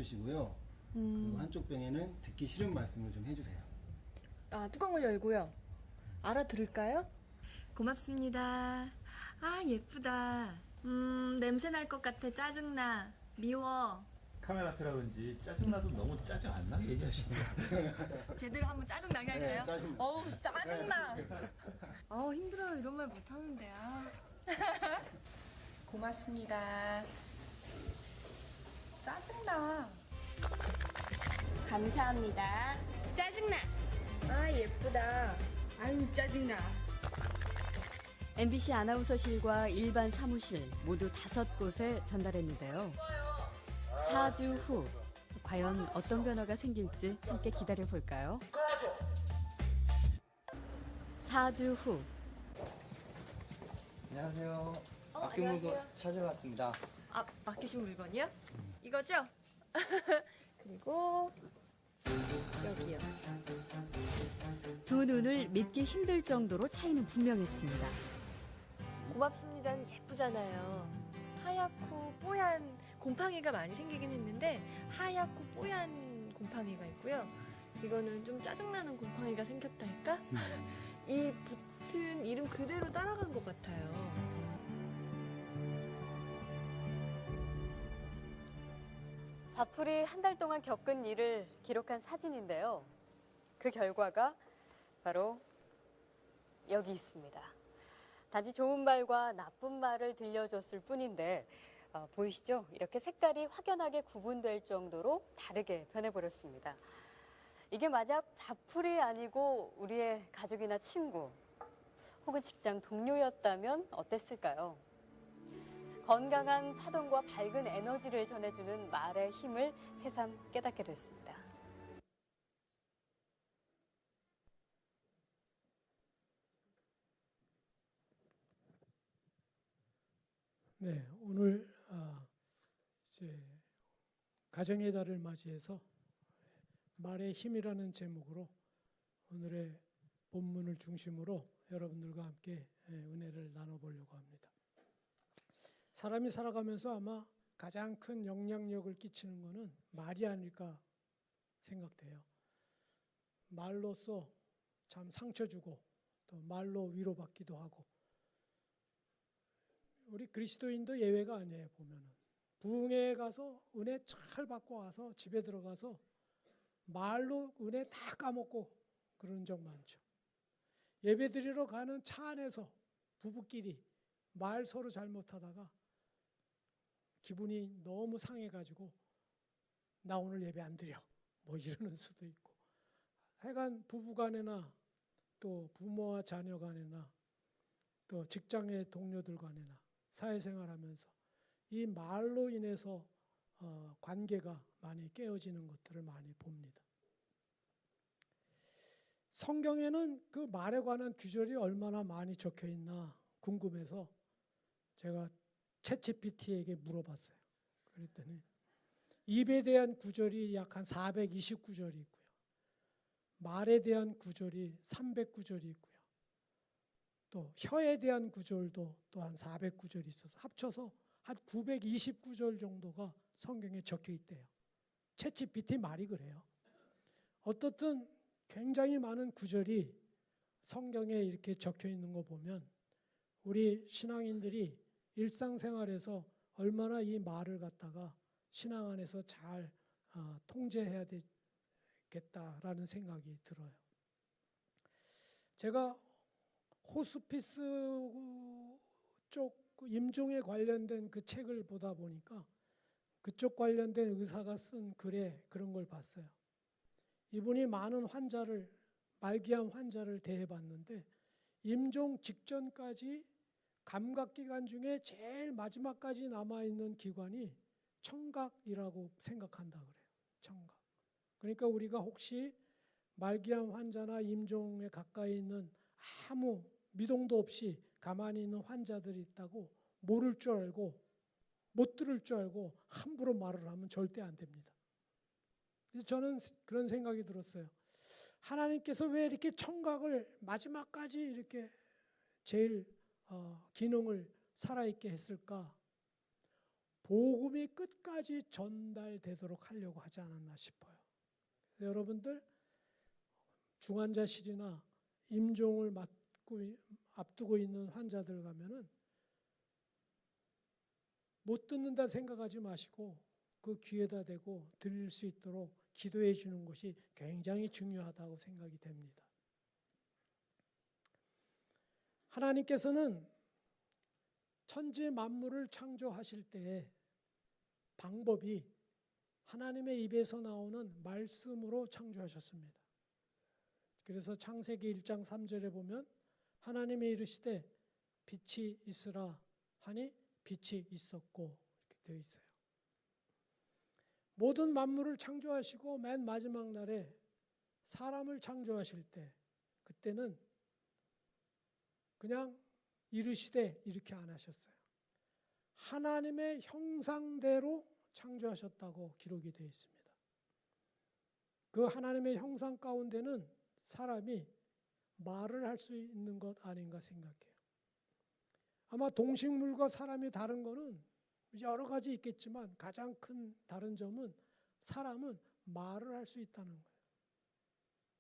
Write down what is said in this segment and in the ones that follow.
열어주시고요. 그리고 한쪽 병에는 듣기 싫은 말씀을 좀 해주세요. 아, 뚜껑을 열고요. 알아들을까요? 고맙습니다. 아, 예쁘다. 냄새 날 것 같아. 짜증나. 미워. 카메라 앞이라 그런지 짜증나도 너무 짜증 안 나게 얘기하시네요. 제대로 한번 짜증나게 할까요? 네, 짜증나. 어우, 짜증나. 아우, 힘들어요. 이런 말 못하는데. 아. 고맙습니다. 짜증나. 감사합니다. 짜증나. 아, 예쁘다. 아유, 짜증나. MBC 아나운서실과 일반 사무실 모두 5곳에 전달했는데요. 4주 후 과연 어떤 변화가 생길지 함께 기다려 볼까요? 4주 후 안녕하세요. 안녕하세요. 물건 찾아왔습니다. 아, 맡기신 물건이요? 이거죠? 그리고 여기요. 두 눈을 믿기 힘들 정도로 차이는 분명했습니다. 고맙습니다는 예쁘잖아요. 하얗고 뽀얀 곰팡이가 많이 생기긴 했는데 하얗고 뽀얀 곰팡이가 있고요. 이거는 좀 짜증나는 곰팡이가 생겼다 할까? 이 붙은 이름 그대로 따라간 것 같아요. 바풀이 한 달 동안 겪은 일을 기록한 사진인데요. 그 결과가 바로 여기 있습니다. 단지 좋은 말과 나쁜 말을 들려줬을 뿐인데 보이시죠? 이렇게 색깔이 확연하게 구분될 정도로 다르게 변해버렸습니다. 이게 만약 바풀이 아니고 우리의 가족이나 친구 혹은 직장 동료였다면 어땠을까요? 건강한 파동과 밝은 에너지를 전해주는 말의 힘을 새삼 깨닫게 됐습니다. 네, 오늘 이제 가정의 달을 맞이해서 말의 힘이라는 제목으로 오늘의 본문을 중심으로 여러분들과 함께 은혜를 나눠보려고 합니다. 사람이 살아가면서 아마 가장 큰 영향력을 끼치는 것은 말이 아닐까 생각돼요. 말로써 참 상처 주고 또 말로 위로받기도 하고 우리 그리스도인도 예외가 아니에요. 보면은 부흥회에 가서 은혜 잘 받고 와서 집에 들어가서 말로 은혜 다 까먹고 그런 적 많죠. 예배 드리러 가는 차 안에서 부부끼리 말 서로 잘못하다가 기분이 너무 상해가지고 나 오늘 예배 안 드려 뭐 이러는 수도 있고 하여간 부부간에나 또 부모와 자녀 간에나 또 직장의 동료들 간에나 사회생활하면서 이 말로 인해서 관계가 많이 깨어지는 것들을 많이 봅니다. 성경에는 그 말에 관한 규절이 얼마나 많이 적혀 있나 궁금해서 제가 챗GPT에게 물어봤어요. 그랬더니 입에 대한 구절이 약 한 429절이 있고요. 말에 대한 구절이 309절이 있고요. 또 혀에 대한 구절도 또 한 409절이 있어서 합쳐서 한 929절 정도가 성경에 적혀 있대요. 챗GPT 말이 그래요. 어떻든 굉장히 많은 구절이 성경에 이렇게 적혀 있는 거 보면 우리 신앙인들이 일상생활에서 얼마나 이 말을 갖다가 신앙 안에서 잘 통제해야 되겠다라는 생각이 들어요. 제가 호스피스 쪽 임종에 관련된 그 책을 보다 보니까 그쪽 관련된 의사가 쓴 글에 그런 걸 봤어요. 이분이 많은 환자를 말기암 환자를 대해봤는데 임종 직전까지 감각기관 중에 제일 마지막까지 남아있는 기관이 청각이라고 생각한다 그래요. 청각. 그러니까 우리가 혹시 말기암 환자나 임종에 가까이 있는 아무 미동도 없이 가만히 있는 환자들이 있다고 모를 줄 알고 못 들을 줄 알고 함부로 말을 하면 절대 안 됩니다. 그래서 저는 그런 생각이 들었어요. 하나님께서 왜 이렇게 청각을 마지막까지 이렇게 제일 기능을 살아있게 했을까? 복음이 끝까지 전달되도록 하려고 하지 않았나 싶어요. 그래서 여러분들 중환자실이나 임종을 앞두고 있는 환자들 가면은 못 듣는다 생각하지 마시고 그 귀에다 대고 들릴 수 있도록 기도해 주는 것이 굉장히 중요하다고 생각이 됩니다. 하나님께서는 천지 만물을 창조하실 때 방법이 하나님의 입에서 나오는 말씀으로 창조하셨습니다. 그래서 창세기 1장 3절에 보면 하나님이 이르시되 빛이 있으라 하니 빛이 있었고 이렇게 되어 있어요. 모든 만물을 창조하시고 맨 마지막 날에 사람을 창조하실 때 그때는 그냥 이르시되 이렇게 안 하셨어요. 하나님의 형상대로 창조하셨다고 기록이 되어 있습니다. 그 하나님의 형상 가운데는 사람이 말을 할 수 있는 것 아닌가 생각해요. 아마 동식물과 사람이 다른 거는 여러 가지 있겠지만 가장 큰 다른 점은 사람은 말을 할 수 있다는 거예요.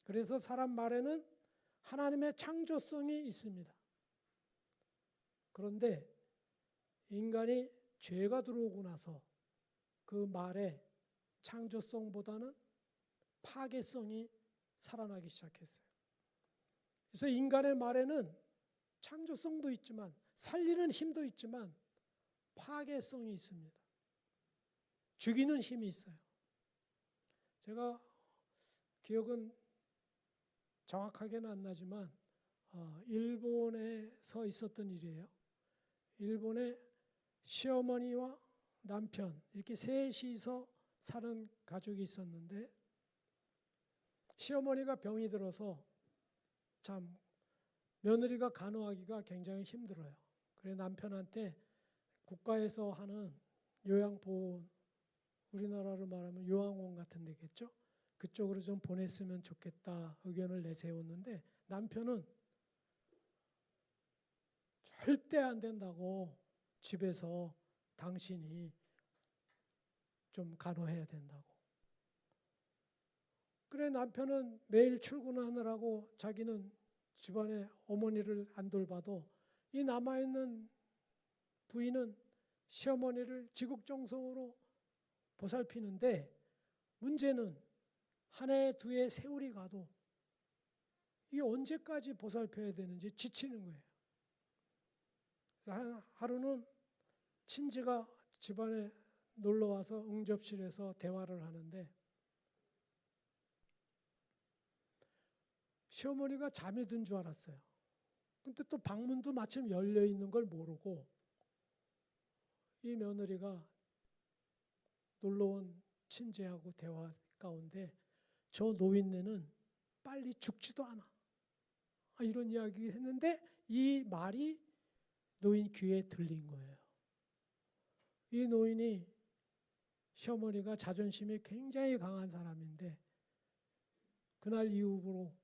그래서 사람 말에는 하나님의 창조성이 있습니다. 그런데 인간이 죄가 들어오고 나서 그 말의 창조성보다는 파괴성이 살아나기 시작했어요. 그래서 인간의 말에는 창조성도 있지만 살리는 힘도 있지만 파괴성이 있습니다. 죽이는 힘이 있어요. 제가 기억은 정확하게는 안 나지만 일본에서 있었던 일이에요. 일본에 시어머니와 남편 이렇게 셋이서 사는 가족이 있었는데 시어머니가 병이 들어서 참 며느리가 간호하기가 굉장히 힘들어요. 그래서 남편한테 국가에서 하는 요양보험, 우리나라로 말하면 요양원 같은 데겠죠. 그쪽으로 좀 보냈으면 좋겠다 의견을 내세웠는데 남편은 절대 안 된다고 집에서 당신이 좀 간호해야 된다고. 그래 남편은 매일 출근하느라고 자기는 집안에 어머니를 안 돌봐도 이 남아있는 부인은 시어머니를 지극정성으로 보살피는데 문제는 한 해, 두 해 세월이 가도 이 언제까지 보살펴야 되는지 지치는 거예요. 그래서 하루는 친지가 집안에 놀러와서 응접실에서 대화를 하는데 시어머니가 잠이 든 줄 알았어요. 근데 또 방문도 마침 열려 있는 걸 모르고 이 며느리가 놀러온 친지하고 대화 가운데 저 노인네는 빨리 죽지도 않아. 이런 이야기 했는데 이 말이 노인 귀에 들린 거예요. 이 노인이 시어머니가 자존심이 굉장히 강한 사람인데 그날 이후로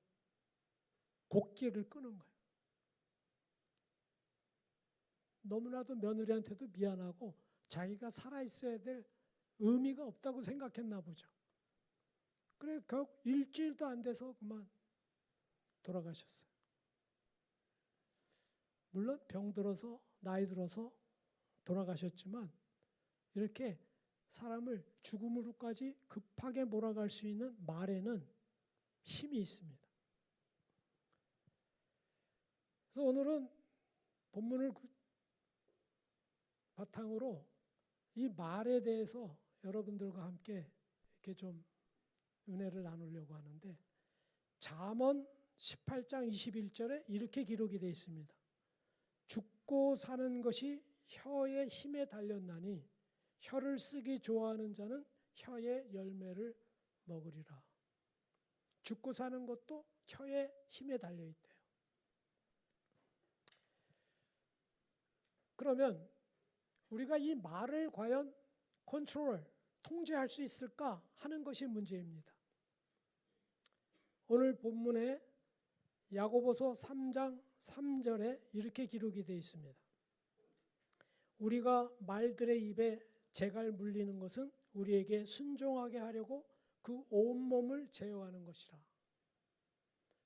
곡기를 끄는 거예요. 너무나도 며느리한테도 미안하고 자기가 살아있어야 될 의미가 없다고 생각했나 보죠. 그래 결국 일주일도 안 돼서 그만 돌아가셨어요. 물론 병들어서 나이 들어서 돌아가셨지만 이렇게 사람을 죽음으로까지 급하게 몰아갈 수 있는 말에는 힘이 있습니다. 그래서 오늘은 본문을 바탕으로 이 말에 대해서 여러분들과 함께 이렇게 좀 은혜를 나누려고 하는데 잠언 18장 21절에 이렇게 기록이 되어 있습니다. 죽고 사는 것이 혀의 힘에 달렸나니 혀를 쓰기 좋아하는 자는 혀의 열매를 먹으리라. 죽고 사는 것도 혀의 힘에 달려 있대요. 그러면 우리가 이 말을 과연 통제할 수 있을까 하는 것이 문제입니다. 오늘 본문에 야고보서 3장 3절에 이렇게 기록이 되어 있습니다. 우리가 말들의 입에 재갈 물리는 것은 우리에게 순종하게 하려고 그 온몸을 제어하는 것이라.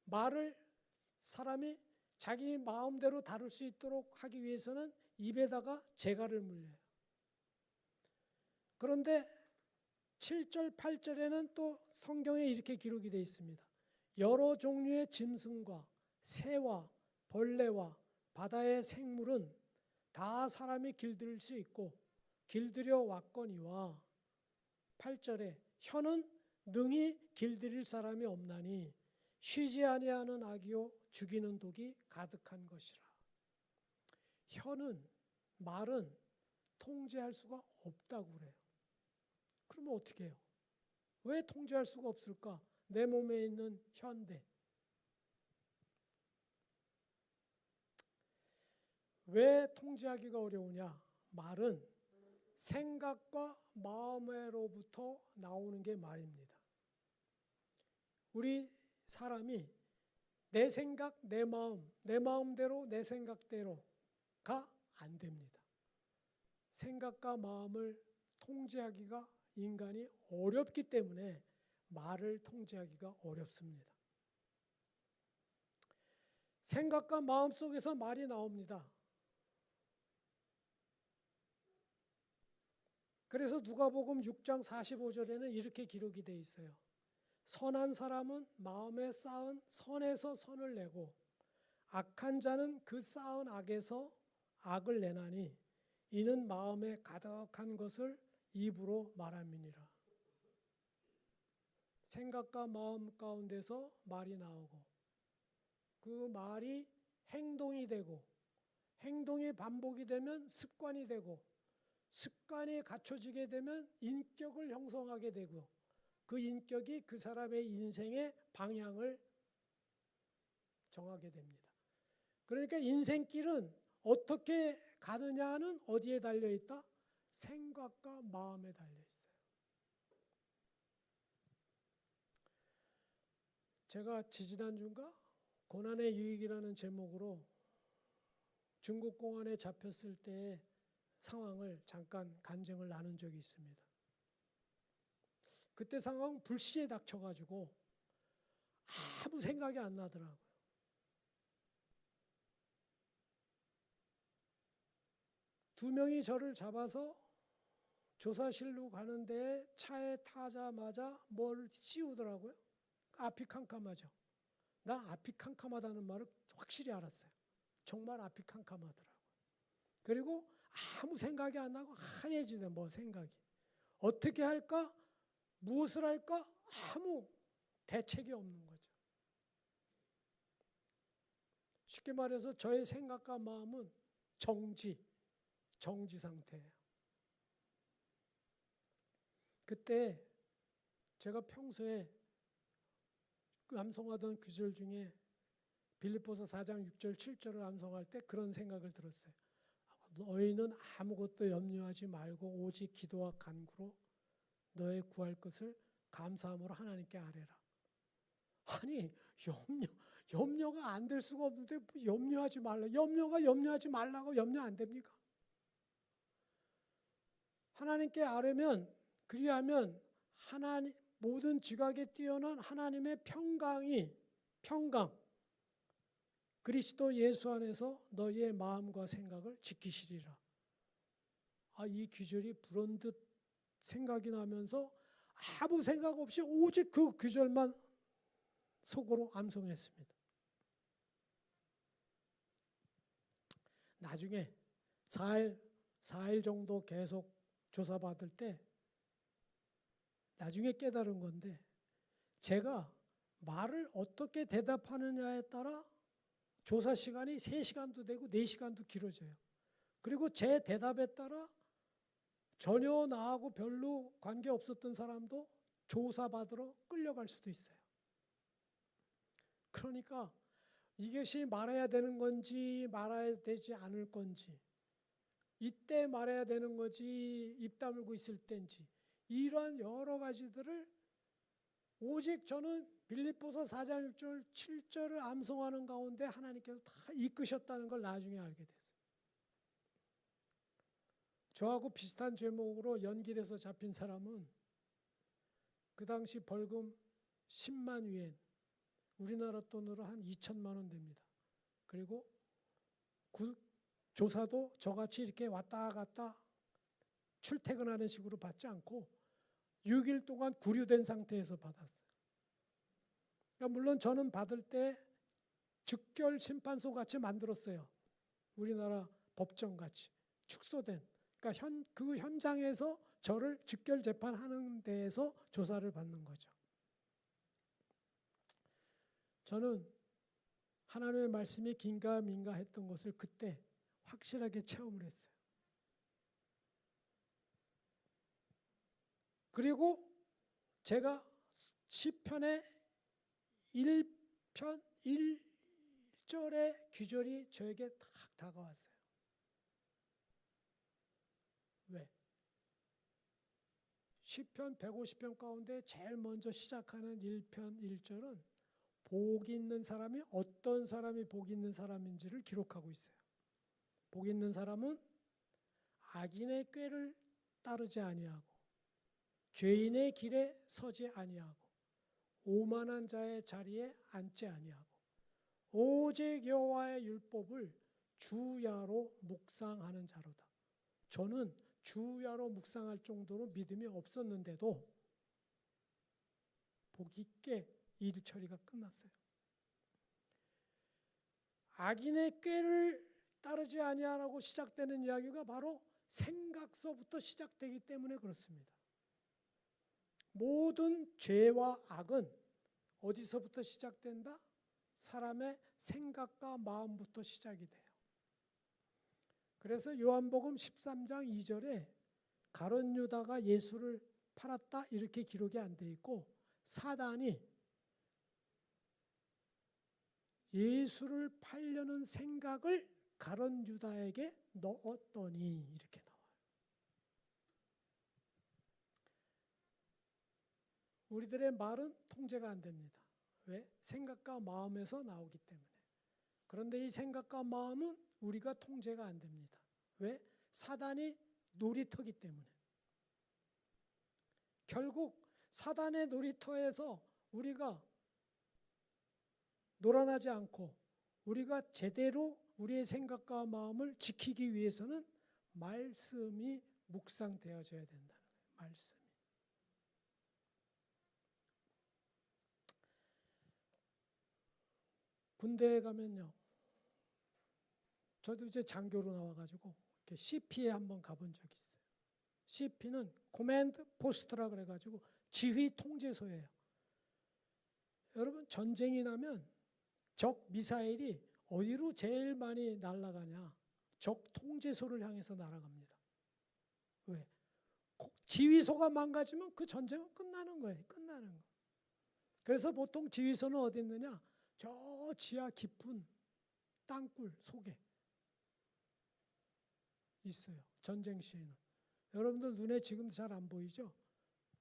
말을 사람이 자기 마음대로 다룰 수 있도록 하기 위해서는 입에다가 재갈을 물려요. 그런데 7절, 8절에는 또 성경에 이렇게 기록이 되어 있습니다. 여러 종류의 짐승과 새와 벌레와 바다의 생물은 다 사람이 길들일 수 있고 길들여 왔거니와 8절에 혀는 능히 길들일 사람이 없나니 쉬지 아니하는 악이요 죽이는 독이 가득한 것이라. 혀는, 말은 통제할 수가 없다고 그래요. 그러면 어떻게 해요? 왜 통제할 수가 없을까? 내 몸에 있는 혀인데. 왜 통제하기가 어려우냐? 말은 생각과 마음으로부터 나오는 게 말입니다. 우리 사람이 내 생각, 내 마음, 내 마음대로 내 생각대로가 안 됩니다. 생각과 마음을 통제하기가 인간이 어렵기 때문에 말을 통제하기가 어렵습니다. 생각과 마음 속에서 말이 나옵니다. 그래서 누가복음 6장 45절에는 이렇게 기록이 되어 있어요. 선한 사람은 마음에 쌓은 선에서 선을 내고 악한 자는 그 쌓은 악에서 악을 내나니 이는 마음에 가득한 것을 입으로 말함이니라. 생각과 마음 가운데서 말이 나오고 그 말이 행동이 되고 행동이 반복이 되면 습관이 되고 습관이 갖춰지게 되면 인격을 형성하게 되고 그 인격이 그 사람의 인생의 방향을 정하게 됩니다. 그러니까 인생길은 어떻게 가느냐는 어디에 달려있다? 생각과 마음에 달려있어요. 제가 지지난주인가 고난의 유익이라는 제목으로 중국 공안에 잡혔을 때의 상황을 잠깐 간증을 나눈 적이 있습니다. 그때 상황 불시에 닥쳐가지고 아무 생각이 안 나더라고요. 두 명이 저를 잡아서 조사실로 가는데 차에 타자마자 뭘 씌우더라고요. 앞이 캄캄하죠. 나 앞이 캄캄하다는 말을 확실히 알았어요. 정말 앞이 캄캄하더라고요. 그리고 아무 생각이 안 나고 하얘지네, 뭐 생각이. 어떻게 할까? 무엇을 할까? 아무 대책이 없는 거죠. 쉽게 말해서 저의 생각과 마음은 정지 상태예요. 그때 제가 평소에 암송하던 구절 중에 빌립보서 4장 6절 7절을 암송할 때 그런 생각을 들었어요. 너희는 아무것도 염려하지 말고 오직 기도와 간구로 너의 구할 것을 감사함으로 하나님께 아뢰라. 아니 염려가 안 될 수가 없는데 염려하지 말라. 염려하지 말라고 염려 안 됩니까? 하나님께 아뢰면 그리하면 하나님 모든 지각에 뛰어난 하나님의 평강 그리스도 예수 안에서 너희의 마음과 생각을 지키시리라. 이 규절이 불현듯 생각이 나면서 아무 생각 없이 오직 그 규절만 속으로 암송했습니다. 나중에 4일 정도 계속 조사받을 때 나중에 깨달은 건데 제가 말을 어떻게 대답하느냐에 따라 조사 시간이 3시간도 되고 4시간도 길어져요. 그리고 제 대답에 따라 전혀 나하고 별로 관계없었던 사람도 조사받으러 끌려갈 수도 있어요. 그러니까 이것이 말해야 되는 건지 말해야 되지 않을 건지 이때 말해야 되는 거지 입 다물고 있을 때인지 이러한 여러 가지들을 오직 저는 빌립보서 4장 6절 7절을 암송하는 가운데 하나님께서 다 이끄셨다는 걸 나중에 알게 됐어요. 저하고 비슷한 제목으로 연길에서 잡힌 사람은 그 당시 벌금 10만 위엔, 우리나라 돈으로 한 2천만 원 됩니다. 그리고 조사도 저같이 이렇게 왔다 갔다 출퇴근하는 식으로 받지 않고 6일 동안 구류된 상태에서 받았어요. 그러니까 물론 저는 받을 때 즉결 심판소 같이 만들었어요. 우리나라 법정 같이 축소된. 그러니까 그 현장에서 저를 즉결 재판하는 데에서 조사를 받는 거죠. 저는 하나님의 말씀이 긴가 민가 했던 것을 그때 확실하게 체험을 했어요. 그리고 제가 시편의 1편 1절의 귀절이 저에게 딱 다가왔어요. 왜? 시편 150편 가운데 제일 먼저 시작하는 1편 1절은 복 있는 사람이 어떤 사람이 복 있는 사람인지를 기록하고 있어요. 복 있는 사람은 악인의 꾀를 따르지 아니하고 죄인의 길에 서지 아니하고 오만한 자의 자리에 앉지 아니하고 오직 여호와의 율법을 주야로 묵상하는 자로다. 저는 주야로 묵상할 정도로 믿음이 없었는데도 복 있게 일 처리가 끝났어요. 악인의 꾀를 따르지 아니하라고 시작되는 이야기가 바로 생각서부터 시작되기 때문에 그렇습니다. 모든 죄와 악은 어디서부터 시작된다? 사람의 생각과 마음부터 시작이 돼요. 그래서 요한복음 13장 2절에 가룟 유다가 예수를 팔았다 이렇게 기록이 안 돼 있고 사단이 예수를 팔려는 생각을 가룟 유다에게 넣었더니 이렇게 나와요. 우리들의 말은 통제가 안 됩니다. 왜? 생각과 마음에서 나오기 때문에. 그런데 이 생각과 마음은 우리가 통제가 안 됩니다. 왜? 사단이 놀이터기 때문에. 결국 사단의 놀이터에서 우리가 놀아나지 않고 우리가 제대로 우리의 생각과 마음을 지키기 위해서는 말씀이 묵상되어져야 된다는 거예요. 말씀이. 군대에 가면요. 저도 이제 장교로 나와가지고 이렇게 CP에 한번 가본 적이 있어요. CP는 코맨드 포스트라 그래가지고 지휘 통제소예요. 여러분 전쟁이 나면 적 미사일이 어디로 제일 많이 날아가냐? 적 통제소를 향해서 날아갑니다. 왜? 지휘소가 망가지면 그 전쟁은 끝나는 거예요. 끝나는 거. 그래서 보통 지휘소는 어디 있느냐? 저 지하 깊은 땅굴 속에 있어요. 전쟁 시에는. 여러분들 눈에 지금 잘 안 보이죠?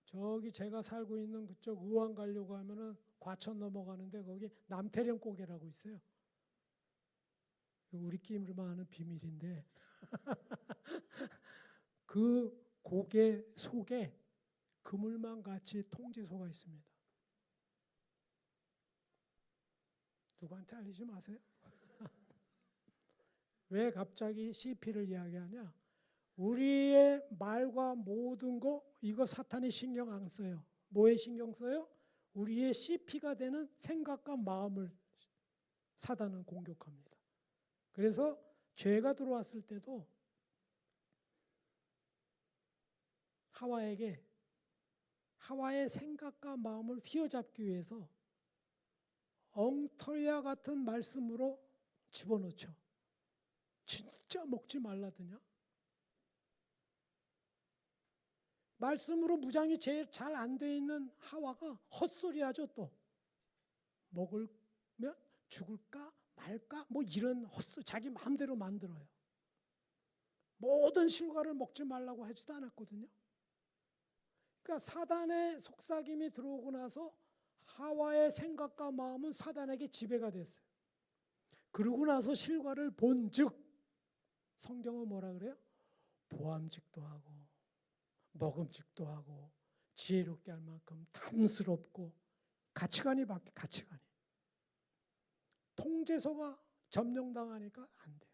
저기 제가 살고 있는 그쪽 의왕 가려고 하면은 과천 넘어가는데 거기 남태령 고개라고 있어요. 우리끼리만 아는 비밀인데 그 고개 속에 그물망 같이 통제소가 있습니다. 누구한테 알리지 마세요. 왜 갑자기 CP를 이야기하냐? 우리의 말과 모든 거 이거 사탄이 신경 안 써요. 뭐에 신경 써요? 우리의 CP가 되는 생각과 마음을 사단은 공격합니다. 그래서 죄가 들어왔을 때도 하와에게 하와의 생각과 마음을 휘어잡기 위해서 엉터리와 같은 말씀으로 집어넣죠. 진짜 먹지 말라더냐? 말씀으로 무장이 제일 잘 안 돼 있는 하와가 헛소리하죠. 또 먹으면 죽을까 말까 뭐 이런 헛소리 자기 마음대로 만들어요. 모든 실과를 먹지 말라고 하지도 않았거든요. 그러니까 사단의 속삭임이 들어오고 나서 하와의 생각과 마음은 사단에게 지배가 됐어요. 그러고 나서 실과를 본즉 성경은 뭐라 그래요? 보암직도 하고 먹음직도 하고 지혜롭게 할 만큼 탐스럽고 가치관이 바뀌어. 가치관이 통제소가 점령당하니까 안 돼요.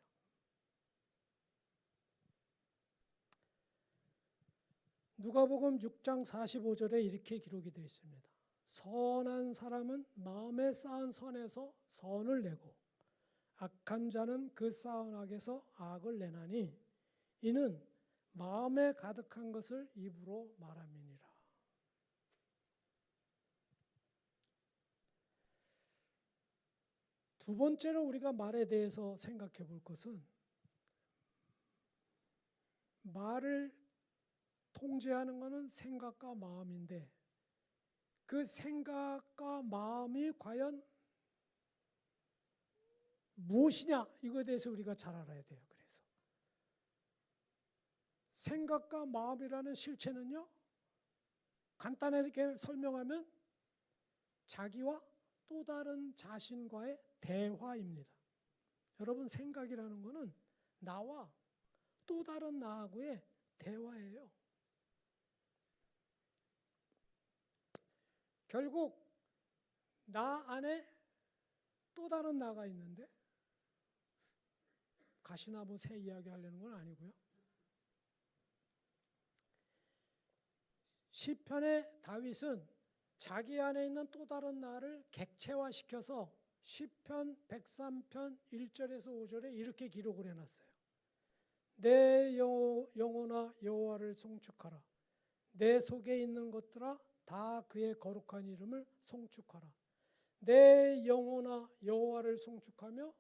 누가복음 6장 45절에 이렇게 기록이 되어 있습니다. 선한 사람은 마음에 쌓은 선에서 선을 내고 악한 자는 그 쌓은 악에서 악을 내나니 이는 마음에 가득한 것을 입으로 말함이니라. 두 번째로 우리가 말에 대해서 생각해 볼 것은 말을 통제하는 것은 생각과 마음인데 그 생각과 마음이 과연 무엇이냐 이거에 대해서 우리가 잘 알아야 돼요. 그래서 생각과 마음이라는 실체는요, 간단하게 설명하면 자기와 또 다른 자신과의 대화입니다. 여러분, 생각이라는 것은 나와 또 다른 나하고의 대화예요. 결국 나 안에 또 다른 나가 있는데 가시나무 새 이야기 하려는 건 아니고요. 시편의 다윗은 자기 안에 있는 또 다른 나를 객체화시켜서 시편 103편 1절에서 5절에 이렇게 기록을 해놨어요. 내 영혼아 여호와를 송축하라. 내 속에 있는 것들아 다 그의 거룩한 이름을 송축하라. 내 영혼아 여호와를 송축하며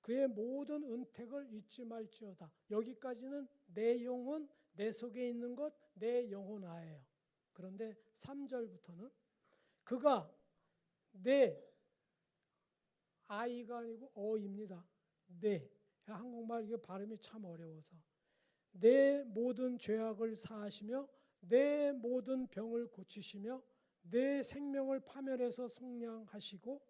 그의 모든 은택을 잊지 말지어다. 여기까지는 내 영혼, 내 속에 있는 것, 내 영혼아예요. 그런데 3절부터는 그가 내 아이가 아니고 어입니다. 내 한국말 이게 발음이 참 어려워서 내 모든 죄악을 사하시며 내 모든 병을 고치시며 내 생명을 파멸해서 속량하시고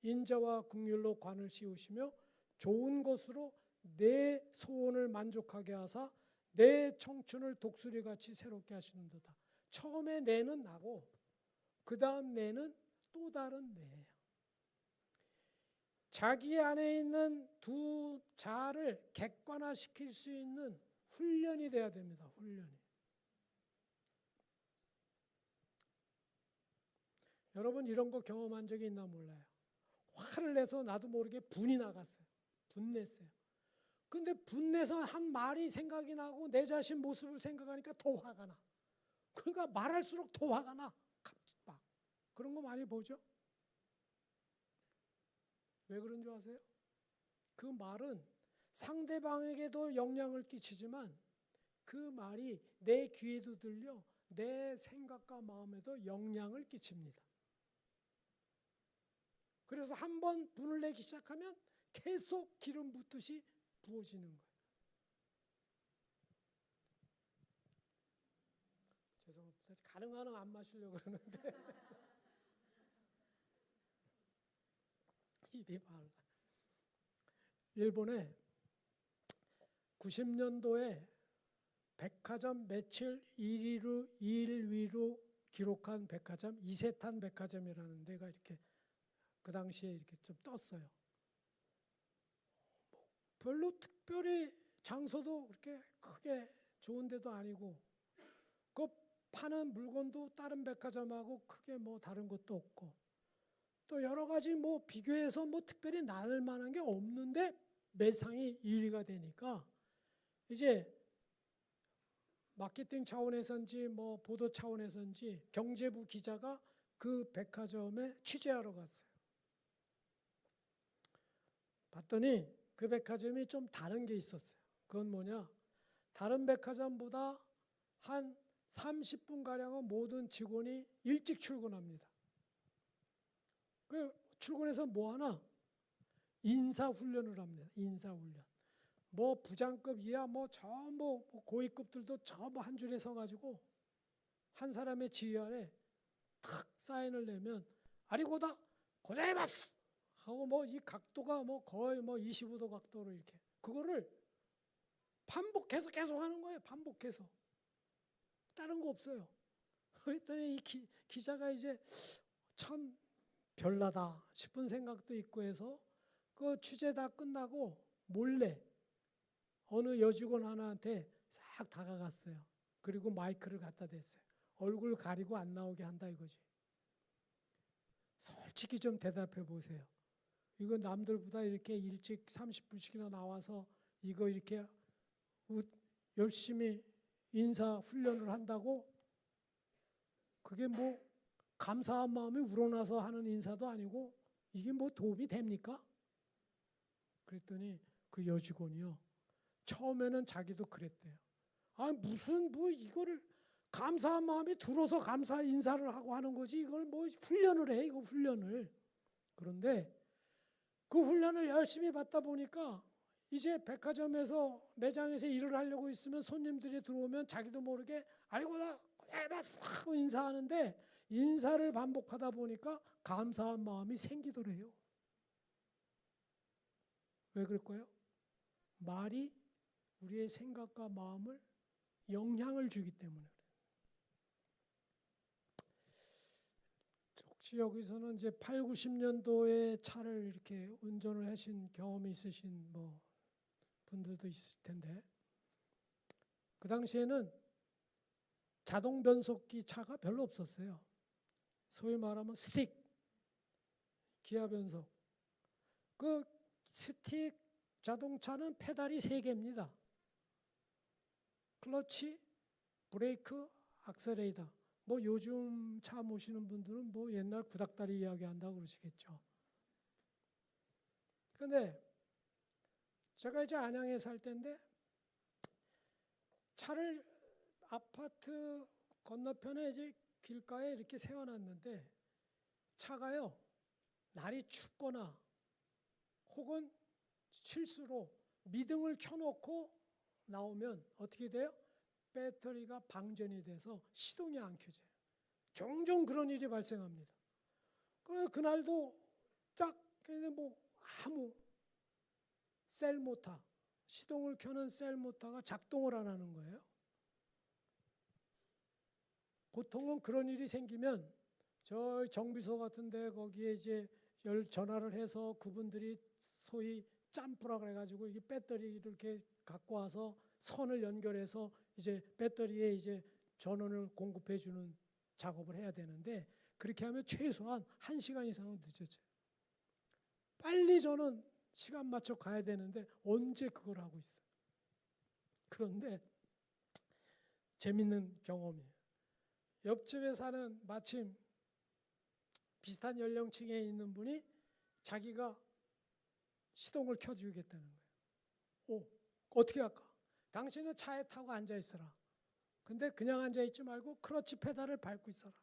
인자와 긍휼로 관을 씌우시며 좋은 것으로 내 소원을 만족하게 하사 내 청춘을 독수리같이 새롭게 하시는도다. 처음에 내는 나고 그 다음 내는 또 다른 내예요. 자기 안에 있는 두 자아를 객관화시킬 수 있는 훈련이 돼야 됩니다. 훈련이. 여러분 이런 거 경험한 적이 있나 몰라요. 화를 내서 나도 모르게 분이 나갔어요. 분냈어요. 근데 분내서 한 말이 생각이 나고 내 자신 모습을 생각하니까 더 화가 나. 그러니까 말할수록 더 화가 나. 막 그런 거 많이 보죠? 왜 그런 줄 아세요? 그 말은 상대방에게도 영향을 끼치지만 그 말이 내 귀에도 들려 내 생각과 마음에도 영향을 끼칩니다. 그래서 한번 분을 내기 시작하면 계속 기름 붓듯이 부어지는 거예요. 죄송합니다. 가능한 안 마시려고 그러는데 입이 말라. 일본에 90년도에 백화점 매출 1위로 기록한 백화점 이세탄 백화점이라는 데가 이렇게 그 당시에 이렇게 좀 떴어요. 별로 특별히 장소도 그렇게 크게 좋은 데도 아니고 그 파는 물건도 다른 백화점하고 크게 뭐 다른 것도 없고 또 여러 가지 뭐 비교해서 뭐 특별히 나눌 만한 게 없는데 매상이 1위가 되니까 이제 마케팅 차원에서인지 뭐 보도 차원에서인지 경제부 기자가 그 백화점에 취재하러 갔어요. 봤더니 그 백화점이 좀 다른 게 있었어요. 그건 뭐냐? 다른 백화점보다 한 30분가량은 모든 직원이 일찍 출근합니다. 그 출근해서 뭐 하나? 인사훈련을 합니다. 인사훈련. 뭐 부장급 이하 뭐 전부 고위급들도 전부 한 줄에 서가지고 한 사람의 지휘 아래 탁 사인을 내면 아리고다 고자이마스 하고 뭐 이 각도가 뭐 거의 뭐 25도 각도로 이렇게 그거를 반복해서 계속 하는 거예요. 반복해서. 다른 거 없어요. 그랬더니 이 기자가 이제 참 별나다 싶은 생각도 있고 해서 그 취재 다 끝나고 몰래 어느 여직원 하나한테 싹 다가갔어요. 그리고 마이크를 갖다 댔어요. 얼굴 가리고 안 나오게 한다 이거지. 솔직히 좀 대답해 보세요. 이거 남들보다 이렇게 일찍 30분씩이나 나와서 이거 이렇게 열심히 인사 훈련을 한다고 그게 뭐 감사한 마음이 우러나서 하는 인사도 아니고 이게 뭐 도움이 됩니까? 그랬더니 그 여직원이요. 처음에는 자기도 그랬대요. 아 무슨 뭐 이거를 감사한 마음이 들어서 감사 인사를 하고 하는 거지 이걸 뭐 훈련을 해 이거 훈련을. 그런데 그 훈련을 열심히 받다 보니까 이제 백화점에서 매장에서 일을 하려고 있으면 손님들이 들어오면 자기도 모르게 아이고 나 하고 인사하는데 인사를 반복하다 보니까 감사한 마음이 생기더래요. 왜 그럴까요? 말이 우리의 생각과 마음을 영향을 주기 때문에. 혹시 여기서는 이제 8, 90년도에 차를 이렇게 운전을 하신 경험이 있으신 뭐 분들도 있을 텐데 그 당시에는 자동 변속기 차가 별로 없었어요. 소위 말하면 스틱, 기아 변속. 그 스틱 자동차는 페달이 3개입니다. 클러치, 브레이크, 악셀레이터. 뭐 요즘 차 모시는 분들은 뭐 옛날 구닥다리 이야기 한다고 그러시겠죠. 그런데 제가 이제 안양에 살 때인데 차를 아파트 건너편에 이제 길가에 이렇게 세워놨는데 차가요 날이 춥거나 혹은 실수로 미등을 켜놓고 나오면 어떻게 돼요? 배터리가 방전이 돼서 시동이 안 켜져요. 종종 그런 일이 발생합니다. 그래서 그날도 딱 뭐 아무 셀 모터, 시동을 켜는 셀 모터가 작동을 안 하는 거예요. 보통은 그런 일이 생기면 저 정비소 같은데 거기에 이제 전화를 해서 그분들이 소위 짬뿌라 그래가지고 이게 배터리를 이렇게 갖고 와서 선을 연결해서 이제 배터리에 이제 전원을 공급해 주는 작업을 해야 되는데 그렇게 하면 최소한 1시간 이상은 늦어져요. 빨리 저는 시간 맞춰 가야 되는데 언제 그걸 하고 있어요. 그런데 재밌는 경험이에요. 옆집에 사는 마침 비슷한 연령층에 있는 분이 자기가 시동을 켜주겠다는 거예요. 어떻게 할까? 당신은 차에 타고 앉아 있어라. 근데 그냥 앉아 있지 말고 클러치 페달을 밟고 있어라.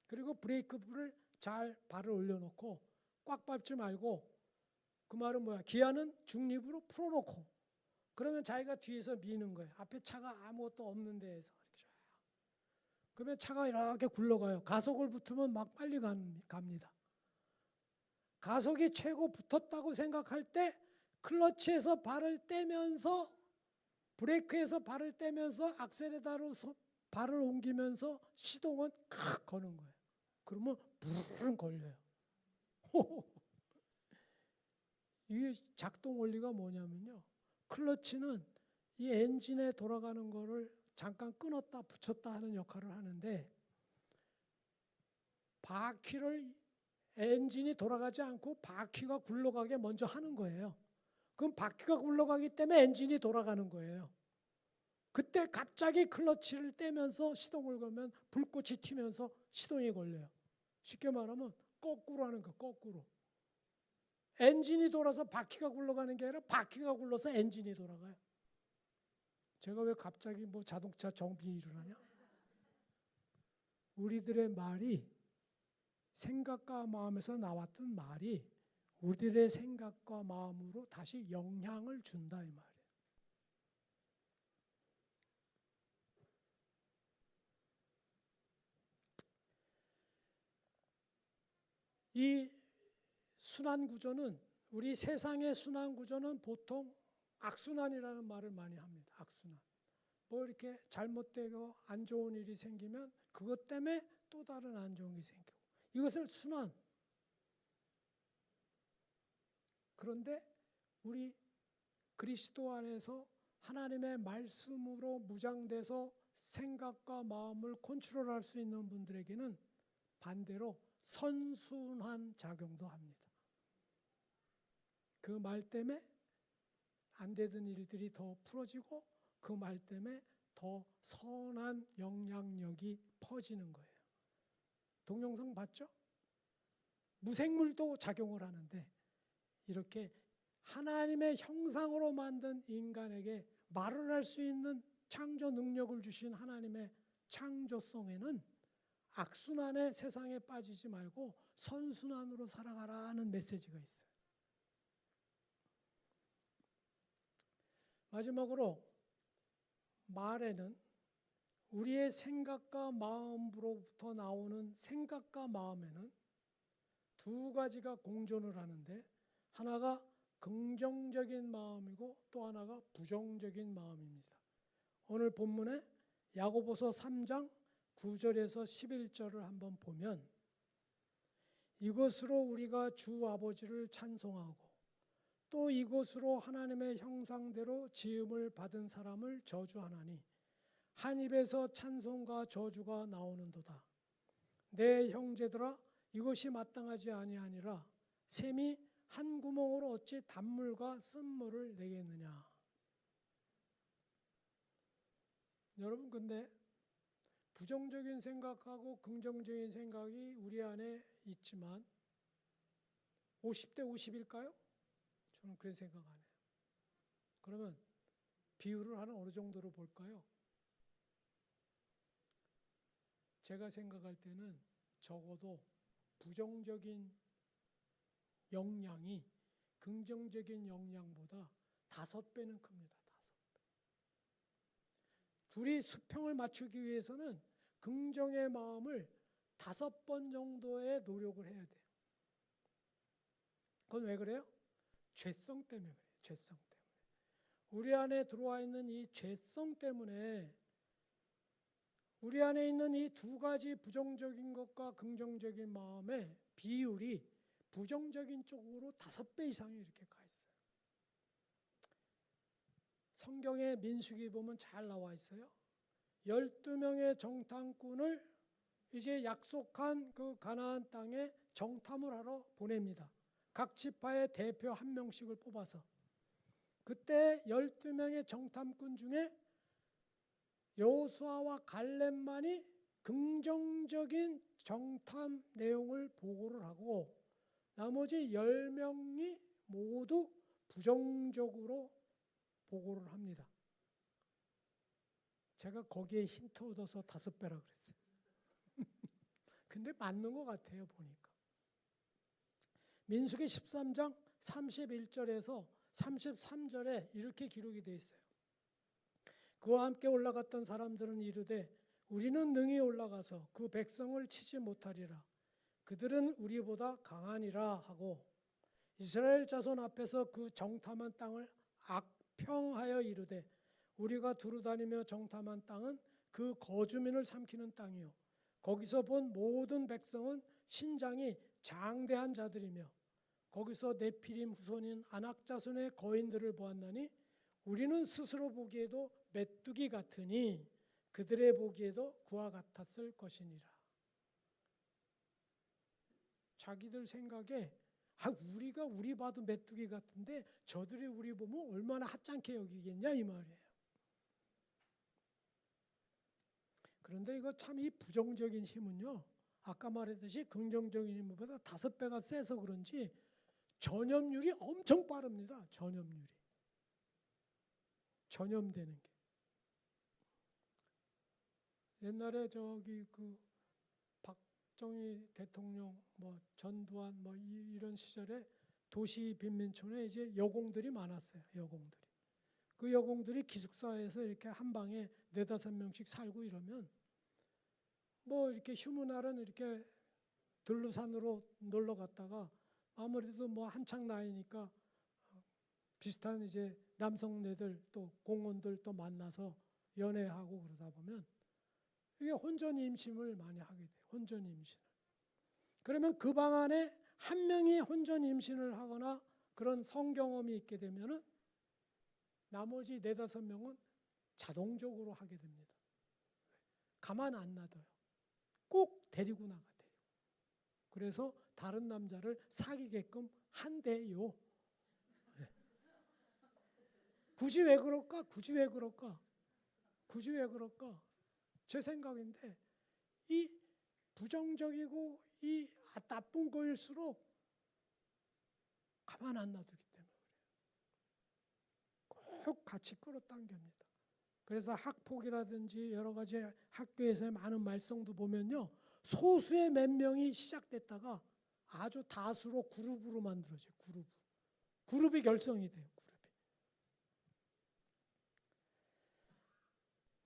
그리고 브레이크 불을 잘 발을 올려놓고 꽉 밟지 말고 그 말은 뭐야? 기아는 중립으로 풀어놓고 그러면 자기가 뒤에서 미는 거예요. 앞에 차가 아무것도 없는 데에서. 그러면 차가 이렇게 굴러가요. 가속을 붙으면 막 빨리 갑니다. 가속이 최고 붙었다고 생각할 때 클러치에서 발을 떼면서 브레이크에서 발을 떼면서 악셀에다로 발을 옮기면서 시동은 칵 거는 거예요. 그러면 부르릉 걸려요. 이게 작동 원리가 뭐냐면요. 클러치는 이 엔진에 돌아가는 거를 잠깐 끊었다 붙였다 하는 역할을 하는데 바퀴를 엔진이 돌아가지 않고 바퀴가 굴러가게 먼저 하는 거예요. 그럼 바퀴가 굴러가기 때문에 엔진이 돌아가는 거예요. 그때 갑자기 클러치를 떼면서 시동을 걸면 불꽃이 튀면서 시동이 걸려요. 쉽게 말하면 거꾸로 하는 거, 거꾸로. 엔진이 돌아서 바퀴가 굴러가는 게 아니라 바퀴가 굴러서 엔진이 돌아가요. 제가 왜 갑자기 뭐 자동차 정비 일을 하냐? 우리들의 말이 생각과 마음에서 나왔던 말이 우리들의 생각과 마음으로 다시 영향을 준다 이 말이에요. 이 순환 구조는 우리 세상의 순환 구조는 보통 악순환이라는 말을 많이 합니다. 악순환. 뭐 이렇게 잘못되고 안 좋은 일이 생기면 그것 때문에 또 다른 안 좋은 일이 생기고, 이것을 순환. 그런데 우리 그리스도 안에서 하나님의 말씀으로 무장돼서 생각과 마음을 컨트롤할 수 있는 분들에게는 반대로 선순환 작용도 합니다. 그 말 때문에 안 되던 일들이 더 풀어지고, 그 말 때문에 더 선한 영향력이 퍼지는 거예요. 동영상 봤죠? 무생물도 작용을 하는데 이렇게 하나님의 형상으로 만든 인간에게 말을 할 수 있는 창조 능력을 주신 하나님의 창조성에는 악순환의 세상에 빠지지 말고 선순환으로 살아가라는 메시지가 있어요. 마지막으로 말에는 우리의 생각과 마음으로부터 나오는 생각과 마음에는 두 가지가 공존을 하는데, 하나가 긍정적인 마음이고 또 하나가 부정적인 마음입니다. 오늘 본문에 야고보서 3장 9절에서 11절을 한번 보면, 이것으로 우리가 주 아버지를 찬송하고 또 이것으로 하나님의 형상대로 지음을 받은 사람을 저주하나니 한 입에서 찬송과 저주가 나오는도다. 내 형제들아, 이것이 마땅하지 아니하니라. 샘이 한 구멍으로 어찌 단물과 쓴물을 내겠느냐. 여러분, 근데 부정적인 생각하고 긍정적인 생각이 우리 안에 있지만 50대 50일까요? 저는 그런 생각 안 해요. 그러면 비율을 한 어느 정도로 볼까요? 제가 생각할 때는 적어도 부정적인 영향이 긍정적인 영향보다 5배는 큽니다. 5배. 둘이 수평을 맞추기 위해서는 긍정의 마음을 5번 정도의 노력을 해야 돼요. 그건 왜 그래요? 죄성 때문에 그래요. 죄성 때문에. 우리 안에 들어와 있는 이 죄성 때문에 우리 안에 있는 이 두 가지 부정적인 것과 긍정적인 마음의 비율이 부정적인 쪽으로 5배 이상이 이렇게 가 있어요. 성경의 민수기 보면 잘 나와 있어요. 12명의 정탐꾼을 이제 약속한 그 가나안 땅에 정탐을 하러 보냅니다. 각 지파의 대표 한 명씩을 뽑아서. 그때 12명의 정탐꾼 중에 여호수아와 갈렙만이 긍정적인 정탐 내용을 보고를 하고 나머지 10명이 모두 부정적으로 보고를 합니다. 제가 거기에 힌트 얻어서 5배라 그랬어요. 근데 맞는 것 같아요, 보니까. 민수기 13장 31절에서 33절에 이렇게 기록이 되어 있어요. 그와 함께 올라갔던 사람들은 이르되 우리는 능히 올라가서 그 백성을 치지 못하리라. 그들은 우리보다 강하니라 하고 이스라엘 자손 앞에서 그 정탐한 땅을 악평하여 이르되 우리가 두루다니며 정탐한 땅은 그 거주민을 삼키는 땅이요 거기서 본 모든 백성은 신장이 장대한 자들이며 거기서 네피림 후손인 아낙 자손의 거인들을 보았나니 우리는 스스로 보기에도 메뚜기 같으니 그들의 보기에도 그와 같았을 것이니라. 자기들 생각에 우리가 우리 봐도 메뚜기 같은데 저들이 우리 보면 얼마나 하찮게 여기겠냐 이 말이에요. 그런데 이거 참 이 부정적인 힘은요. 아까 말했듯이 긍정적인 힘보다 5배가 세서 그런지 전염률이 엄청 빠릅니다. 전염률이. 전염되는 게. 옛날에 저기 그 박정희 대통령 뭐 전두환 뭐 이런 시절에 도시 빈민촌에 이제 여공들이 많았어요. 여공들이. 그 여공들이 기숙사에서 이렇게 한 방에 4-5명씩 살고 이러면 뭐 이렇게 휴무날은 이렇게 들루산으로 놀러 갔다가 아무래도 뭐 한창 나이니까 비슷한 이제 남성네들 또 공원들 또 만나서 연애하고 그러다 보면 이게 혼전 임신을 많이 하게 돼요. 혼전 임신을. 그러면 그 방 안에 한 명이 혼전 임신을 하거나 그런 성경험이 있게 되면은 나머지 4-5명은 자동적으로 하게 됩니다. 가만 안 놔둬요. 꼭 데리고 나가야 돼요. 그래서 다른 남자를 사귀게끔 한대요. 네. 굳이 왜 그럴까? 굳이 왜 그럴까? 굳이 왜 그럴까? 제 생각인데 이 부정적이고 이 나쁜 거일수록 가만 안 놔두기 때문에 그래요. 꼭 같이 끌어당깁니다. 그래서 학폭이라든지 여러 가지 학교에서의 많은 말썽도 보면요. 소수의 몇 명이 시작됐다가 아주 다수로 그룹으로 만들어져요. 그룹이 결성이 돼요. 그룹이.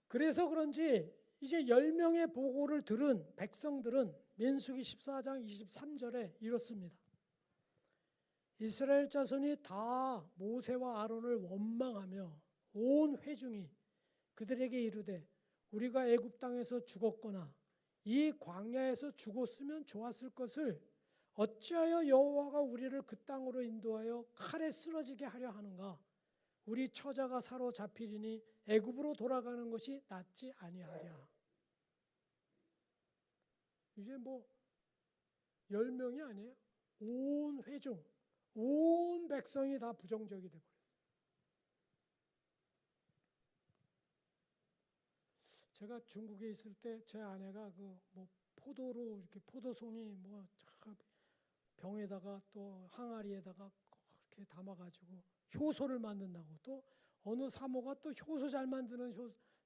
그래서 그런지 이제 10명의 보고를 들은 백성들은 민수기 14장 23절에 이렇습니다. 이스라엘 자손이 다 모세와 아론을 원망하며 온 회중이 그들에게 이르되 우리가 애굽 땅에서 죽었거나 이 광야에서 죽었으면 좋았을 것을 어찌하여 여호와가 우리를 그 땅으로 인도하여 칼에 쓰러지게 하려 하는가? 우리 처자가 사로잡히리니 애굽으로 돌아가는 것이 낫지 아니하랴. 이제 뭐 10명이 아니에요. 온 회중, 온 백성이 다 부정적이 돼버렸어요. 제가 중국에 있을 때 제 아내가 그 뭐 포도로 이렇게 포도송이 뭐 병에다가 또 항아리에다가 그렇게 담아가지고 효소를 만든다고, 또 어느 사모가 또 효소 잘 만드는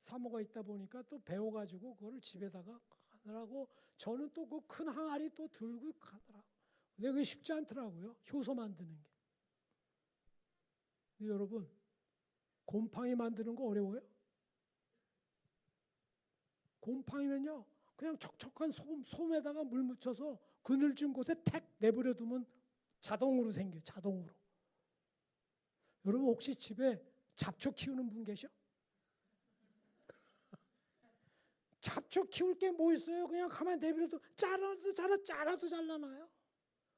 사모가 있다 보니까 또 배워가지고 그거를 집에다가 하느라고 저는 또 그 큰 항아리 또 들고 가더라고. 근데 그게 쉽지 않더라고요. 효소 만드는 게. 근데 여러분, 곰팡이 만드는 거 어려워요? 곰팡이는요, 그냥 촉촉한 솜에다가 물 묻혀서 그늘진 곳에 택 내버려 두면 자동으로 생겨요. 자동으로. 여러분 혹시 집에 잡초 키우는 분 계셔? 잡초 키울 게 뭐 있어요? 그냥 가만히 내버려도 잘라도 잘라놔요.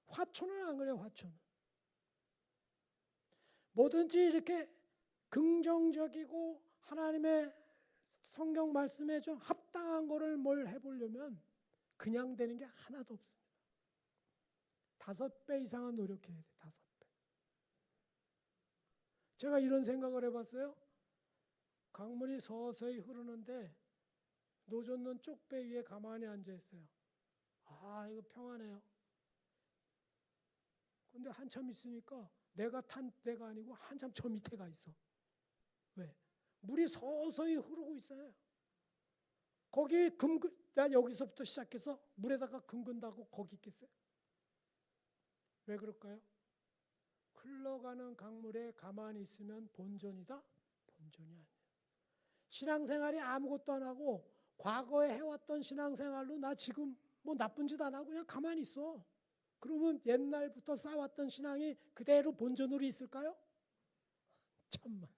화초는 안 그래요. 화초는. 뭐든지 이렇게 긍정적이고 하나님의 성경 말씀에 좀 합당한 거를 뭘 해보려면 그냥 되는 게 하나도 없습니다. 5배 이상은 노력해야 돼요. 5배. 제가 이런 생각을 해봤어요. 강물이 서서히 흐르는데 노젓는 쪽배 위에 가만히 앉아 있어요. 아, 이거 평안해요. 근데 한참 있으니까 내가 탄 데가 아니고 한참 저 밑에 가 있어. 왜? 물이 서서히 흐르고 있어요. 거기 나 여기서부터 시작해서 물에다가 금근다고 거기 있겠어요? 왜 그럴까요? 흘러가는 강물에 가만히 있으면 본전이다? 본전이 아니에요. 신앙생활이 아무것도 안 하고 과거에 해왔던 신앙생활로 나 지금 뭐 나쁜 짓 안 하고 그냥 가만히 있어. 그러면 옛날부터 쌓아왔던 신앙이 그대로 본전으로 있을까요? 천만.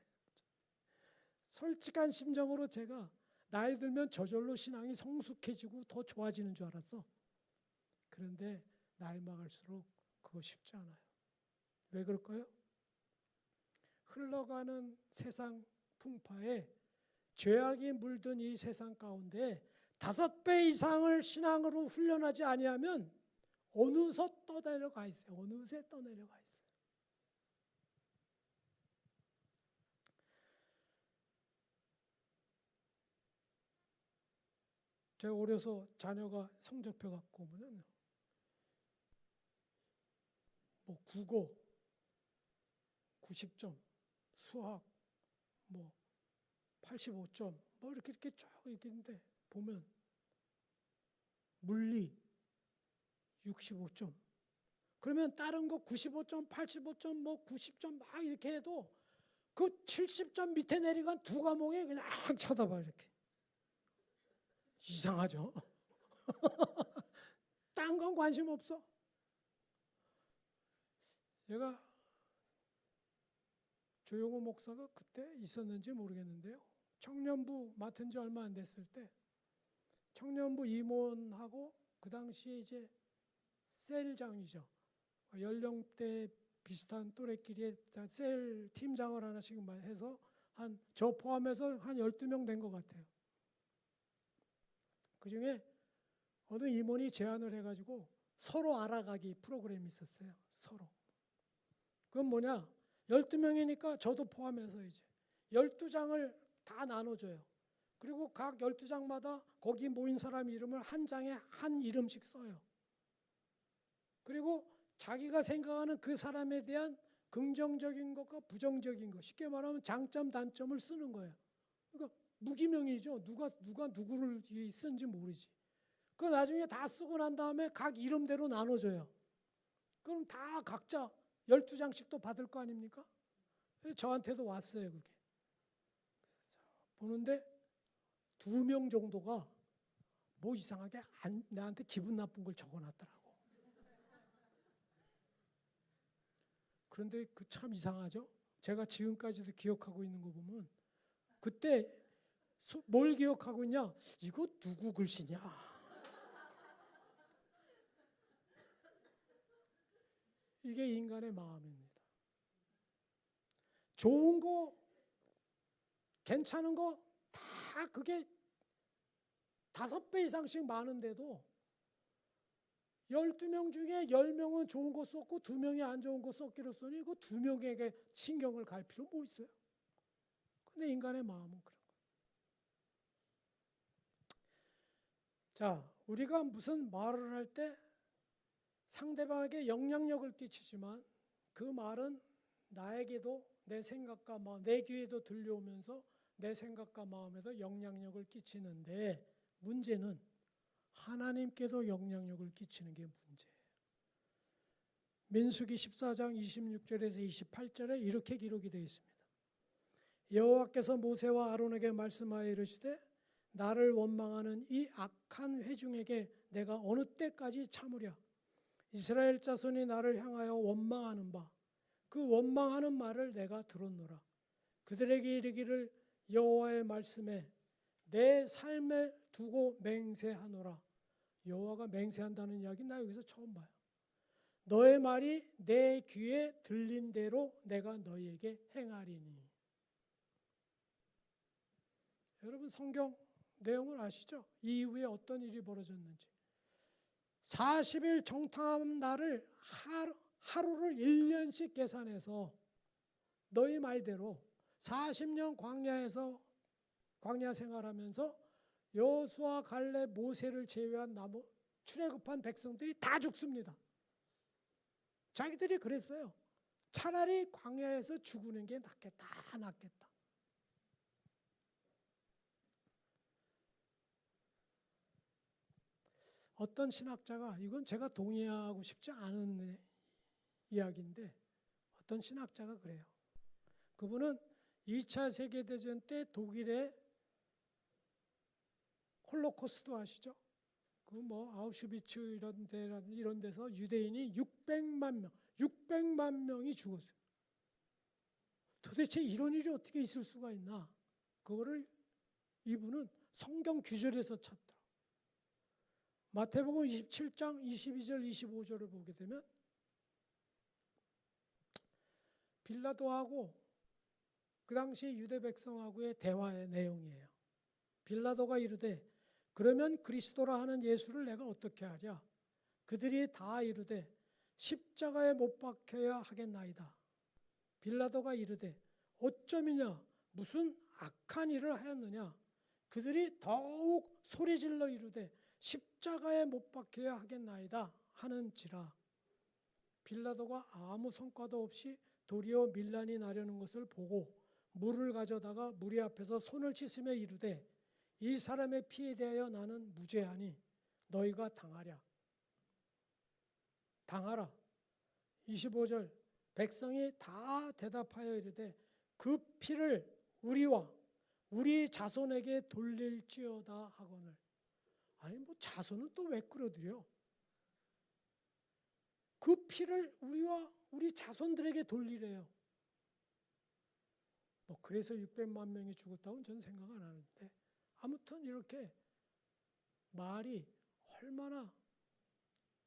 솔직한 심정으로 제가 나이 들면 저절로 신앙이 성숙해지고 더 좋아지는 줄 알았어. 그런데 나이 먹을수록 그거 쉽지 않아요. 왜 그럴까요? 흘러가는 세상 풍파에 죄악이 물든 이 세상 가운데 5배 이상을 신앙으로 훈련하지 아니하면 어느새 떠내려가 있어요. 어느새 떠내려가 있어요. 제가 어려서 자녀가 성적표 갖고 오면 뭐 국어 90점, 수학 뭐 85점 뭐 이렇게 쭉 있는데 보면 물리 65점. 그러면 다른 거 95점, 85점, 뭐 90점 막 이렇게 해도 그 70점 밑에 내려간 2과목에 그냥 쳐다봐 이렇게. 이상하죠? 딴 건 관심 없어. 제가 조용호 목사가 그때 있었는지 모르겠는데요. 청년부 맡은 지 얼마 안 됐을 때 청년부 임원하고 그 당시에 이제 셀장이죠. 연령대 비슷한 또래끼리 셀 팀장을 하나씩 해서 저 포함해서 한 12명 된 것 같아요. 그중에 어느 임원이 제안을 해가지고 서로 알아가기 프로그램이 있었어요. 서로. 그건 뭐냐? 12명이니까 저도 포함해서 이제 12장을 다 나눠줘요. 그리고 각 12장마다 거기 모인 사람 이름을 한 장에 한 이름씩 써요. 그리고 자기가 생각하는 그 사람에 대한 긍정적인 것과 부정적인 것, 쉽게 말하면 장점, 단점을 쓰는 거예요. 그러니까 무기명이죠. 누가 누구를 쓴지 모르지. 그 나중에 다 쓰고 난 다음에 각 이름대로 나눠줘요. 그럼 다 각자 12장씩 또 받을 거 아닙니까? 저한테도 왔어요, 그게. 보는데 2명 정도가 뭐 이상하게 나한테 기분 나쁜 걸 적어놨더라고. 그런데 그 참 이상하죠? 제가 지금까지도 기억하고 있는 거 보면 그때 뭘 기억하고 있냐? 이거 누구 글씨냐? 이게 인간의 마음입니다. 좋은 거, 괜찮은 거 다 그게 5배 이상씩 많은데도 12명 중에 10명은 좋은 거 썼고 2명이 안 좋은 거 썼기로 쓰니 그 2명에게 신경을 갈 필요 뭐 있어요? 근데 인간의 마음은 그런 거예요. 자, 우리가 무슨 말을 할 때 상대방에게 영향력을 끼치지만 그 말은 나에게도 내 생각과 마음, 내 귀에도 들려오면서 내 생각과 마음에도 영향력을 끼치는데 문제는 하나님께도 영향력을 끼치는 게 문제예요. 민수기 14장 26절에서 28절에 이렇게 기록이 되어 있습니다. 여호와께서 모세와 아론에게 말씀하여 이르시되 나를 원망하는 이 악한 회중에게 내가 어느 때까지 참으랴. 이스라엘 자손이 나를 향하여 원망하는 바 그 원망하는 말을 내가 들었노라. 그들에게 이르기를 여호와의 말씀에 내 삶에 두고 맹세하노라. 여호와가 맹세한다는 이야기 나 여기서 처음 봐요. 너의 말이 내 귀에 들린 대로 내가 너희에게 행하리니. 여러분 성경 내용을 아시죠? 이후에 어떤 일이 벌어졌는지. 40일 정탐 날을 하루를 1년씩 계산해서 너희 말대로 40년 광야 생활하면서 여호수아, 갈렙, 모세를 제외한 출애굽한 백성들이 다 죽습니다. 자기들이 그랬어요. 차라리 광야에서 죽는 게 낫겠다. 어떤 신학자가, 이건 제가 동의하고 싶지 않은 이야기인데 어떤 신학자가 그래요. 그분은 2차 세계대전 때 독일의 홀로코스트 아시죠? 그 뭐 아우슈비츠 이런 데서 유대인이 600만 명이 죽었어요. 도대체 이런 일이 어떻게 있을 수가 있나? 그거를 이분은 성경 규절에서 찾더라. 마태복음 27장 22절 25절을 보게 되면 빌라도하고 그 당시 유대 백성하고의 대화의 내용이에요. 빌라도가 이르되 그러면 그리스도라 하는 예수를 내가 어떻게 하랴? 그들이 다 이르되 십자가에 못 박혀야 하겠나이다. 빌라도가 이르되 어쩌미냐? 무슨 악한 일을 하였느냐? 그들이 더욱 소리질러 이르되 십자가에 못 박혀야 하겠나이다 하는지라. 빌라도가 아무 성과도 없이 도리어 밀란이 나려는 것을 보고 물을 가져다가 무리 앞에서 손을 씻으며 이르되 이 사람의 피에 대하여 나는 무죄하니 너희가 당하라. 25절 백성이 다 대답하여 이르되 그 피를 우리와 우리 자손에게 돌릴지어다 하거늘. 아니 뭐 자손은 또 왜 끌어들여? 그 피를 우리와 우리 자손들에게 돌리래요. 뭐 그래서 600만 명이 죽었다고는 저는 생각 안 하는데, 아무튼 이렇게 말이 얼마나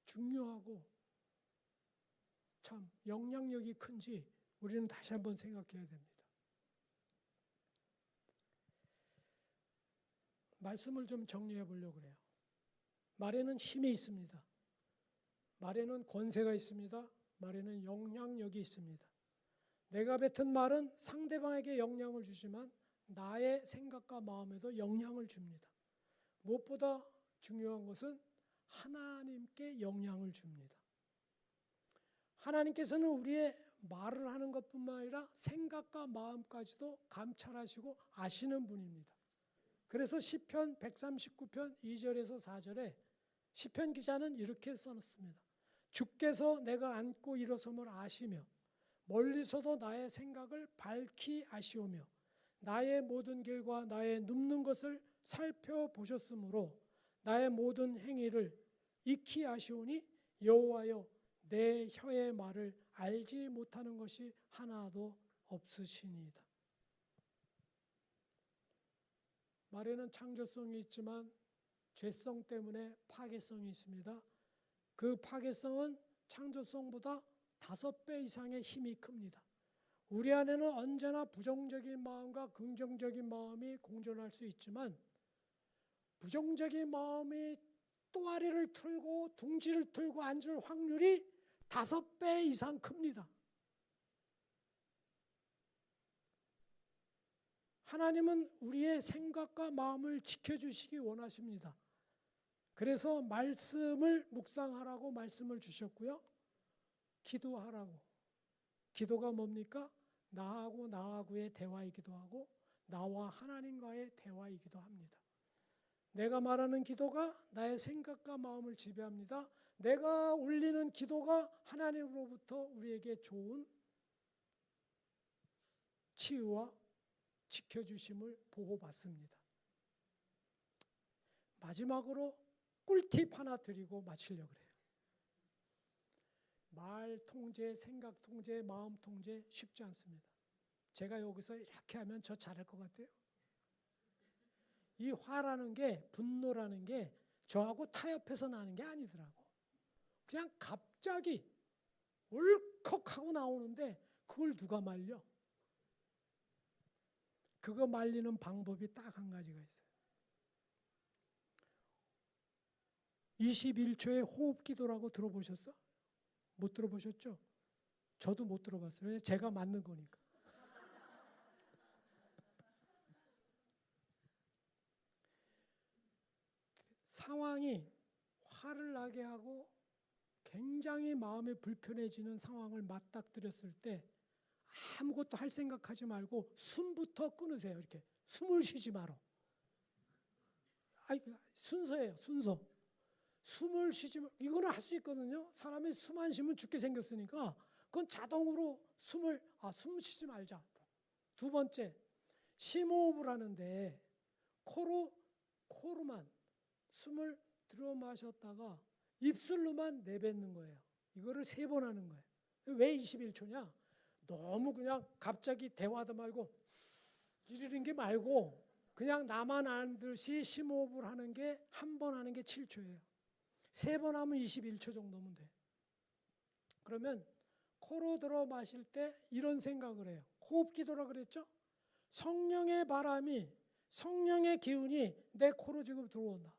중요하고 참 영향력이 큰지 우리는 다시 한번 생각해야 됩니다. 말씀을 좀 정리해 보려고 그래요. 말에는 힘이 있습니다. 말에는 권세가 있습니다. 말에는 영향력이 있습니다. 내가 뱉은 말은 상대방에게 영향을 주지만 나의 생각과 마음에도 영향을 줍니다. 무엇보다 중요한 것은 하나님께 영향을 줍니다. 하나님께서는 우리의 말을 하는 것뿐만 아니라 생각과 마음까지도 감찰하시고 아시는 분입니다. 그래서 시편 139편 2절에서 4절에 시편 기자는 이렇게 써놨습니다. 주께서 내가 앉고 일어섬을 아시며 멀리서도 나의 생각을 밝히 아시오며 나의 모든 길과 나의 눕는 것을 살펴보셨으므로 나의 모든 행위를 익히 아시오니 여호와여 내 혀의 말을 알지 못하는 것이 하나도 없으시니이다. 말에는 창조성이 있지만 죄성 때문에 파괴성이 있습니다. 그 파괴성은 창조성보다 5배 이상의 힘이 큽니다. 우리 안에는 언제나 부정적인 마음과 긍정적인 마음이 공존할 수 있지만 부정적인 마음이 또아리를 틀고 둥지를 틀고 앉을 확률이 5배 이상 큽니다. 하나님은 우리의 생각과 마음을 지켜주시기 원하십니다. 그래서 말씀을 묵상하라고 말씀을 주셨고요. 기도하라고. 기도가 뭡니까? 나하고의 대화이기도 하고 나와 하나님과의 대화이기도 합니다. 내가 말하는 기도가 나의 생각과 마음을 지배합니다. 내가 올리는 기도가 하나님으로부터 우리에게 좋은 치유와 지켜주심을 보호받습니다. 마지막으로 꿀팁 하나 드리고 마치려고 그래요. 말 통제, 생각 통제, 마음 통제 쉽지 않습니다. 제가 여기서 이렇게 하면 저 잘할 것 같아요. 이 화라는 게, 분노라는 게 저하고 타협해서 나는 게 아니더라고. 그냥 갑자기 울컥하고 나오는데 그걸 누가 말려? 그거 말리는 방법이 딱 한 가지가 있어요. 21초의 호흡기도라고 들어보셨어? 못 들어보셨죠? 저도 못 들어봤어요. 왜냐면 제가 맞는 거니까. 상황이 화를 나게 하고 굉장히 마음이 불편해지는 상황을 맞닥뜨렸을 때 아무것도 할 생각하지 말고 숨부터 끊으세요. 이렇게 숨을 쉬지 마라. 순서예요. 순서. 숨을 쉬지 마. 이거는 할 수 있거든요. 사람이 숨 안 쉬면 죽게 생겼으니까 그건 자동으로 숨 쉬지 말자. 두 번째, 심호흡을 하는데 코로만 숨을 들어 마셨다가 입술로만 내뱉는 거예요. 이거를 3번 하는 거예요. 왜 21초냐? 너무 그냥 갑자기 대화도 말고 이러는 게 말고 그냥 나만 아는 듯이 심호흡을 하는 게 한 번 하는 게 7초예요. 3번 하면 21초 정도면 돼. 그러면 코로 들어 마실 때 이런 생각을 해요. 호흡기도라 그랬죠? 성령의 바람이, 성령의 기운이 내 코로 지금 들어온다.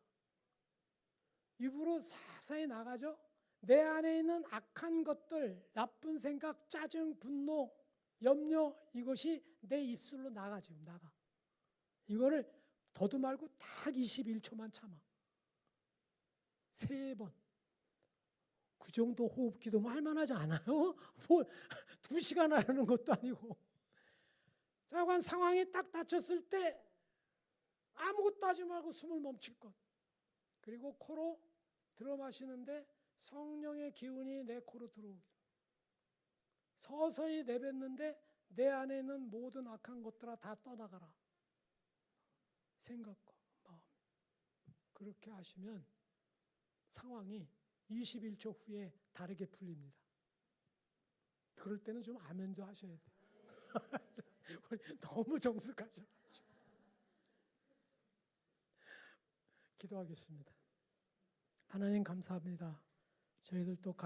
입으로 사사히 나가죠? 내 안에 있는 악한 것들, 나쁜 생각, 짜증, 분노, 염려, 이것이 내 입술로 나가, 지금 나가. 이거를 더도 말고 딱 21초만 참아. 3번. 그 정도 호흡 기도면 할만하지 않아요? 뭐 2시간 하는 것도 아니고. 자, 그 상황이 딱 닥쳤을 때 아무것도 하지 말고 숨을 멈출 것. 그리고 코로 들어 마시는데 성령의 기운이 내 코로 들어오기. 서서히 내뱉는데 내 안에 있는 모든 악한 것들아 다 떠나가라. 생각과 마음. 그렇게 하시면 상황이 21초 후에 다르게 풀립니다. 그럴 때는 좀 아멘도 하셔야 돼요. 우리 너무 정숙하셔가지고. 기도하겠습니다. 하나님 감사합니다. 저희들 또